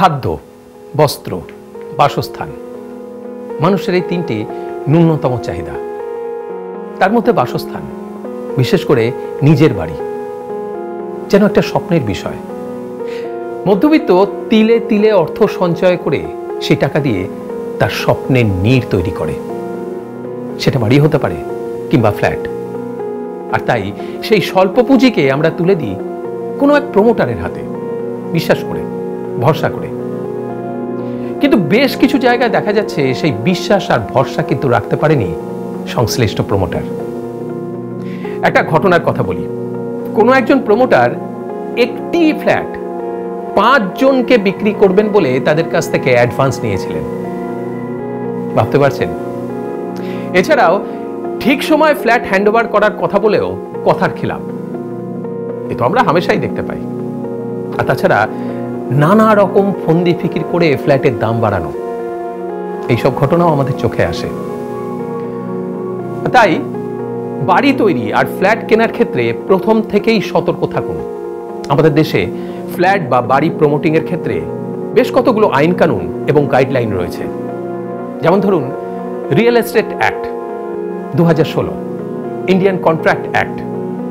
খাদ্য, বস্ত্র, বাসস্থান, মানুষের এই তিনটি ন্যূনতম চাহিদা। তার মধ্যে বাসস্থান, বিশেষ করে নিজের বাড়ি, যেন একটা স্বপ্নের বিষয়। মধ্যবিত্ত তিলে তিলে অর্থ সঞ্চয় করে সেই টাকা দিয়ে তার স্বপ্নের নীড় তৈরি করে। সেটা বাড়ি হতে পারে কিংবা ফ্ল্যাট। আর তাই সেই স্বল্প পুঁজিকে আমরা তুলে দিই কোনো এক প্রমোটারের হাতে, বিশ্বাস করে, ভরসা করে। কিন্তু বেশ কিছু জায়গায় দেখা যাচ্ছে সেই বিশ্বাস আর ভরসা কিন্তু রাখতে পারেনি সংশ্লিষ্ট প্রমোটার। একটা ঘটনার কথা বলি। কোনো একজন প্রমোটার একটি ফ্ল্যাট 5 জনকে বিক্রি করবেন বলে তাদের কাছ থেকে অ্যাডভান্স নিয়েছিলেন। ভাবতে পারছেন? এছাড়াও ঠিক সময় ফ্ল্যাট হ্যান্ডওভার করার কথা বলেও কথার খিলাপ। এ তো আমরা হামেশাই দেখতে পাই। আর তাছাড়া নানা রকম ফন্দি ফিকির করে ফ্ল্যাটের দাম বাড়ানো, এইসব ঘটনাও আমাদের চোখে আসে। তাই বাড়ি তৈরি আর ফ্ল্যাট কেনার ক্ষেত্রে প্রথম থেকেই সতর্ক থাকুন। আমাদের দেশে ফ্ল্যাট বা বাড়ি প্রমোটিং এর ক্ষেত্রে বেশ কতগুলো আইন কানুন এবং গাইডলাইন রয়েছে। যেমন ধরুন, real estate act 2016, Indian contract act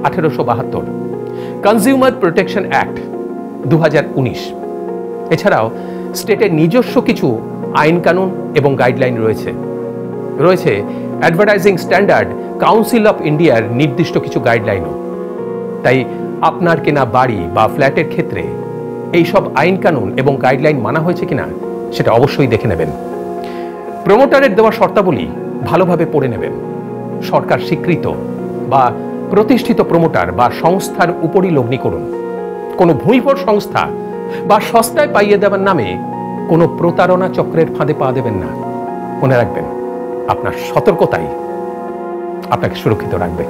1872, consumer protection act 2019। এছাড়াও স্টেটের নিজস্ব কিছু আইন কানুন এবং গাইডলাইন রয়েছে। রয়েছে অ্যাডভার্টাইজিং স্ট্যান্ডার্ড কাউন্সিল অফ ইন্ডিয়ার নির্দিষ্ট কিছু গাইডলাইনও। তাই আপনার কেনা বাড়ি বা ফ্ল্যাটের ক্ষেত্রে এইসব আইন কানুন এবং গাইডলাইন মানা হয়েছে কিনা সেটা অবশ্যই দেখে নেবেন। প্রমোটারের দেওয়া শর্তাবলী ভালোভাবে পড়ে নেবেন। সরকার স্বীকৃত বা প্রতিষ্ঠিত প্রমোটার বা সংস্থার উপরই লগ্নি করুন। কোনো ভুঁইপড় সংস্থা বা সস্তায় পাইয়ে দেওয়ার নামে কোনো প্রতারণা চক্রের ফাঁদে পা দেবেন না। মনে রাখবেন, আপনার সতর্কতাই আপনাকে সুরক্ষিত রাখবে।